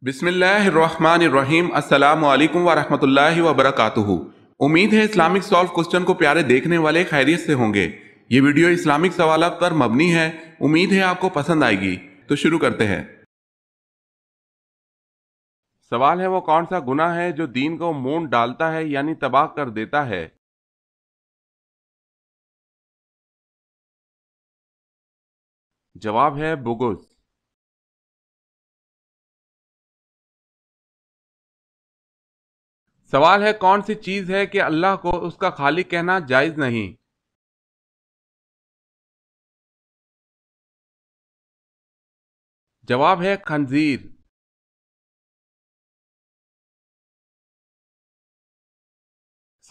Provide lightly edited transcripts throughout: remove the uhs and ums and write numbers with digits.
بسم اللہ الرحمن الرحیم۔ السلام علیکم ورحمۃ اللہ وبرکاتہ۔ امید ہے اسلامک سالو کوسچن کو پیارے دیکھنے والے خیریت سے ہوں گے۔ یہ ویڈیو اسلامک سوالات پر مبنی ہے، امید ہے آپ کو پسند آئے گی۔ تو شروع کرتے ہیں۔ سوال ہے وہ کون سا گناہ ہے جو دین کو مونڈ ڈالتا ہے یعنی تباہ کر دیتا ہے؟ جواب ہے بغض۔ سوال ہے کون سی چیز ہے کہ اللہ کو اس کا خالق کہنا جائز نہیں؟ جواب ہے خنزیر۔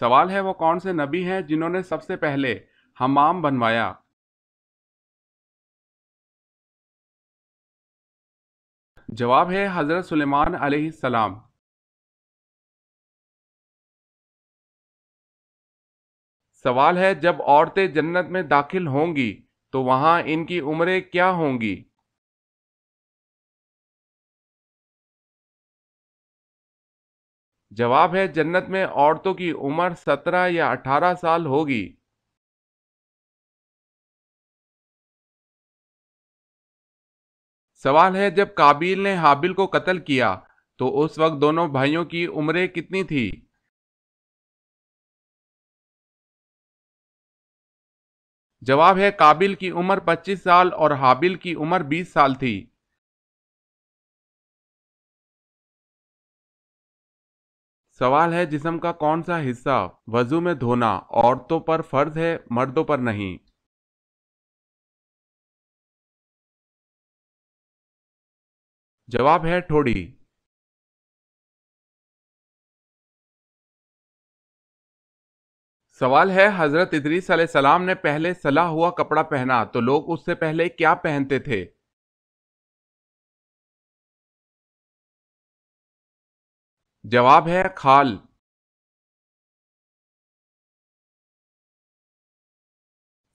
سوال ہے وہ کون سے نبی ہیں جنہوں نے سب سے پہلے حمام بنوایا؟ جواب ہے حضرت سلیمان علیہ السلام۔ سوال ہے جب عورتیں جنت میں داخل ہوں گی تو وہاں ان کی عمریں کیا ہوں گی؟ جواب ہے جنت میں عورتوں کی عمر 17 یا 18 سال ہوگی۔ سوال ہے جب قابیل نے حابیل کو قتل کیا تو اس وقت دونوں بھائیوں کی عمریں کتنی تھی؟ جواب ہے قابیل کی عمر 25 سال اور حابیل کی عمر 20 سال تھی۔ سوال ہے جسم کا کون سا حصہ وضو میں دھونا عورتوں پر فرض ہے مردوں پر نہیں؟ جواب ہے ٹھوڑی۔ سوال ہے حضرت ادریس علیہ السلام نے پہلے سلا ہوا کپڑا پہنا تو لوگ اس سے پہلے کیا پہنتے تھے؟ جواب ہے کھال۔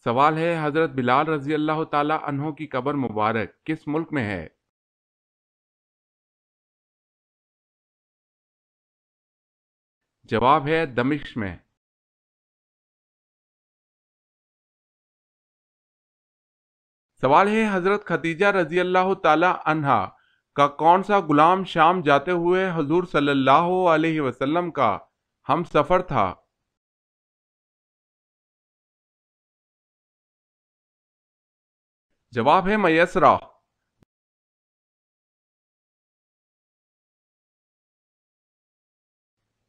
سوال ہے حضرت بلال رضی اللہ تعالی عنہ کی قبر مبارک کس ملک میں ہے؟ جواب ہے دمشق میں۔ سوال ہے حضرت خدیجہ رضی اللہ تعالی عنہا کا کون سا غلام شام جاتے ہوئے حضور صلی اللہ علیہ وسلم کا ہم سفر تھا؟ جواب ہے میسرہ۔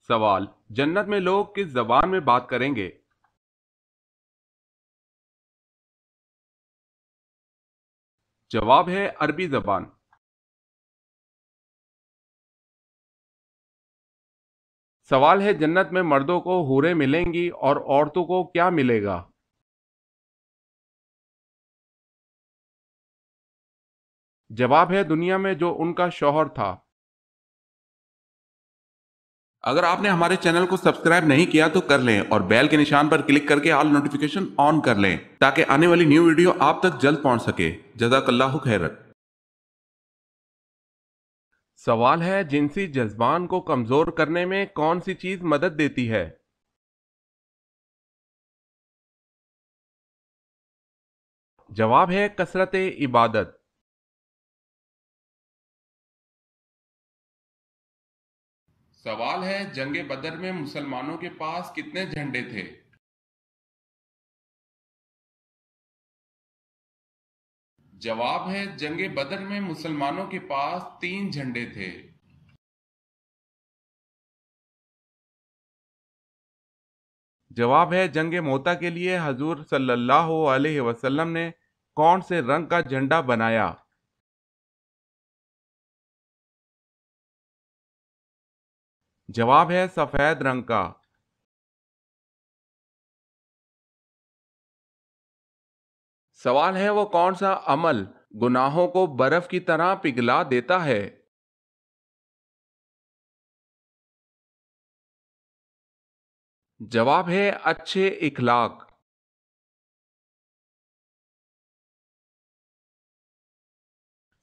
سوال جنت میں لوگ کس زبان میں بات کریں گے؟ جواب ہے عربی زبان۔ سوال ہے جنت میں مردوں کو حوریں ملیں گی اور عورتوں کو کیا ملے گا؟ جواب ہے دنیا میں جو ان کا شوہر تھا۔ اگر آپ نے ہمارے چینل کو سبسکرائب نہیں کیا تو کر لیں اور بیل کے نشان پر کلک کر کے آل نوٹیفیکیشن آن کر لیں تاکہ آنے والی نیو ویڈیو آپ تک جلد پہنچ سکے۔ جزاک اللہ خیرت۔ سوال ہے جنسی جذبان کو کمزور کرنے میں کون سی چیز مدد دیتی ہے؟ جواب ہے کثرت عبادت۔ سوال ہے جنگ بدر میں مسلمانوں کے پاس کتنے جھنڈے تھے؟ جواب ہے جنگ بدر میں مسلمانوں کے پاس 3 جھنڈے تھے۔ جواب ہے جنگ موتا کے لیے حضور صلی اللہ علیہ وسلم نے کون سے رنگ کا جھنڈا بنایا؟ جواب ہے سفید رنگ کا۔ سوال ہے وہ کون سا عمل گناہوں کو برف کی طرح پگھلا دیتا ہے؟ جواب ہے اچھے اخلاق۔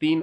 3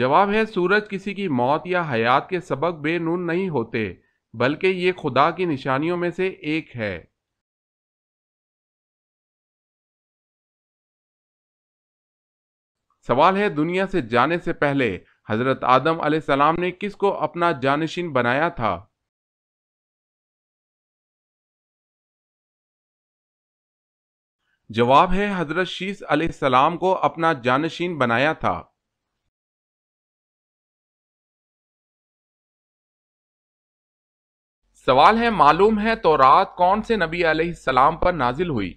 جواب ہے سورج کسی کی موت یا حیات کے سبب بے نور نہیں ہوتے، بلکہ یہ خدا کی نشانیوں میں سے ایک ہے۔ سوال ہے دنیا سے جانے سے پہلے حضرت آدم علیہ السلام نے کس کو اپنا جانشین بنایا تھا؟ جواب ہے حضرت شیس علیہ السلام کو اپنا جانشین بنایا تھا۔ سوال ہے معلوم ہے تورات کون سے نبی علیہ السلام پر نازل ہوئی؟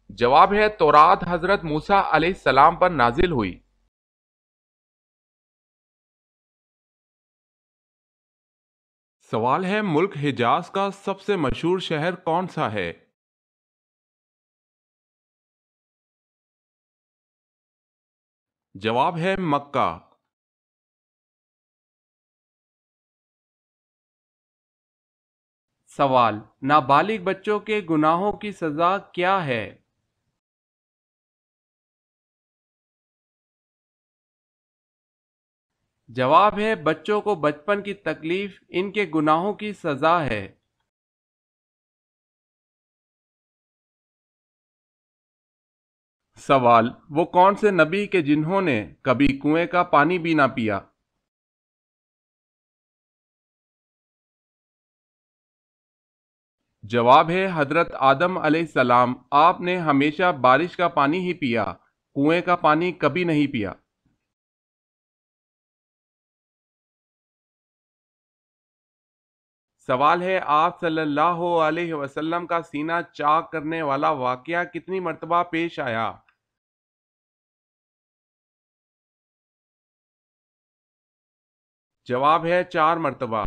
جواب ہے تورات حضرت موسیٰ علیہ السلام پر نازل ہوئی۔ سوال ہے ملک حجاز کا سب سے مشہور شہر کون سا ہے؟ جواب ہے مکہ۔ سوال نابالغ بچوں کے گناہوں کی سزا کیا ہے؟ جواب ہے بچوں کو بچپن کی تکلیف ان کے گناہوں کی سزا ہے۔ سوال وہ کون سے نبی کے جنہوں نے کبھی کنویں کا پانی بھی نہ پیا؟ جواب ہے حضرت آدم علیہ السلام، آپ نے ہمیشہ بارش کا پانی ہی پیا، کنویں کا پانی کبھی نہیں پیا۔ سوال ہے آپ صلی اللہ علیہ وسلم کا سینہ چاک کرنے والا واقعہ کتنی مرتبہ پیش آیا؟ جواب ہے 4 مرتبہ۔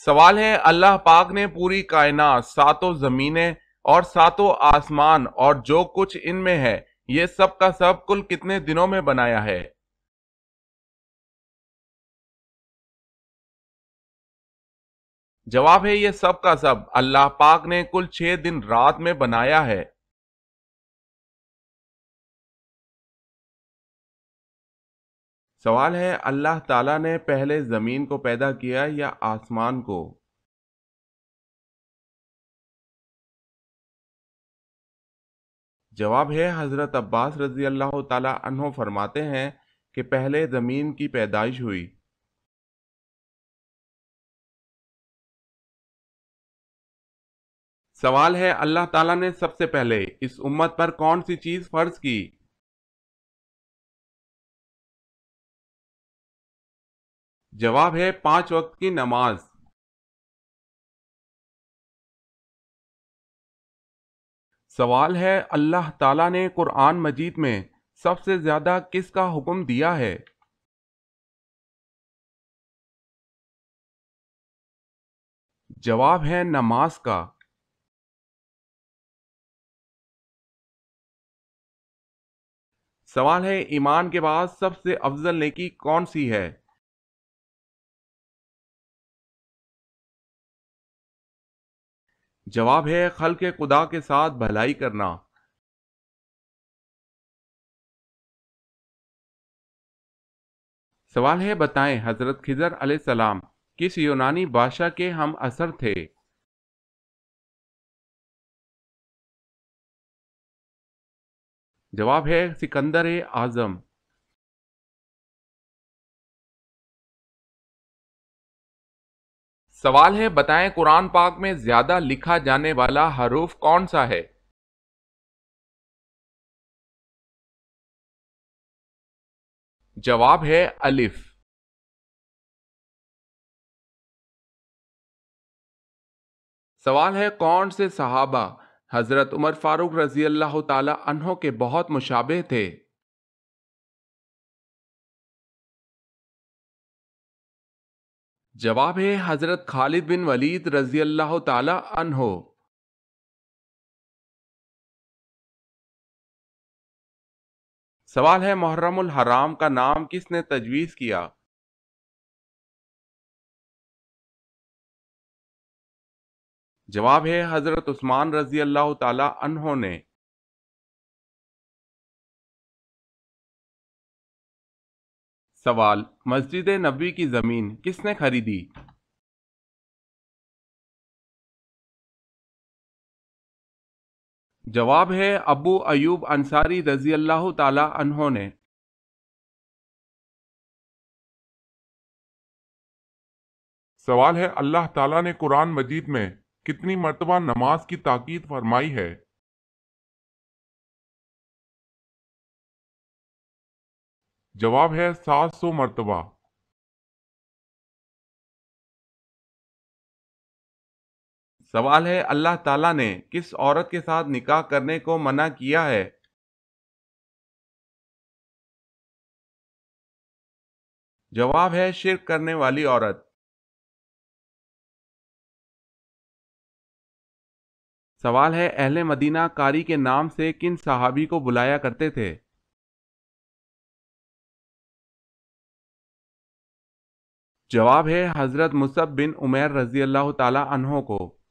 سوال ہے اللہ پاک نے پوری کائنات، ساتوں زمینیں اور ساتوں آسمان اور جو کچھ ان میں ہے، یہ سب کا سب کل کتنے دنوں میں بنایا ہے؟ جواب ہے یہ سب کا سب اللہ پاک نے کل 6 دن رات میں بنایا ہے۔ سوال ہے اللہ تعالیٰ نے پہلے زمین کو پیدا کیا یا آسمان کو؟ جواب ہے حضرت عباس رضی اللہ تعالی عنہ فرماتے ہیں کہ پہلے زمین کی پیدائش ہوئی۔ سوال ہے اللہ تعالیٰ نے سب سے پہلے اس امت پر کون سی چیز فرض کی؟ جواب ہے 5 وقت کی نماز۔ سوال ہے اللہ تعالیٰ نے قرآن مجید میں سب سے زیادہ کس کا حکم دیا ہے؟ جواب ہے نماز کا۔ سوال ہے ایمان کے بعد سب سے افضل نیکی کون سی ہے؟ جواب ہے خلق خدا کے ساتھ بھلائی کرنا۔ سوال ہے بتائیں حضرت خضر علیہ السلام کس یونانی بادشاہ کے ہم عصر تھے؟ جواب ہے سکندر اعظم۔ سوال ہے بتائیں قرآن پاک میں زیادہ لکھا جانے والا حروف کون سا ہے؟ جواب ہے الف۔ سوال ہے کون سے صحابہ حضرت عمر فاروق رضی اللہ تعالی عنہ کے بہت مشابہ تھے؟ جواب ہے حضرت خالد بن ولید رضی اللہ تعالی عنہ۔ سوال ہے محرم الحرام کا نام کس نے تجویز کیا؟ جواب ہے حضرت عثمان رضی اللہ تعالی عنہ نے۔ سوال، مسجد نبوی کی زمین کس نے خریدی؟ جواب ہے ابو ایوب انصاری رضی اللہ تعالی عنہ نے۔ سوال ہے، اللہ تعالیٰ نے قرآن مجید میں کتنی مرتبہ نماز کی تاکید فرمائی ہے؟ جواب ہے 700 مرتبہ۔ سوال ہے، اللہ تعالیٰ نے کس عورت کے ساتھ نکاح کرنے کو منع کیا ہے؟ جواب ہے شرک کرنے والی عورت۔ سوال ہے، اہل مدینہ قاری کے نام سے کن صحابی کو بلایا کرتے تھے؟ جواب ہے حضرت مصعب بن عمیر رضی اللہ تعالی عنہ کو۔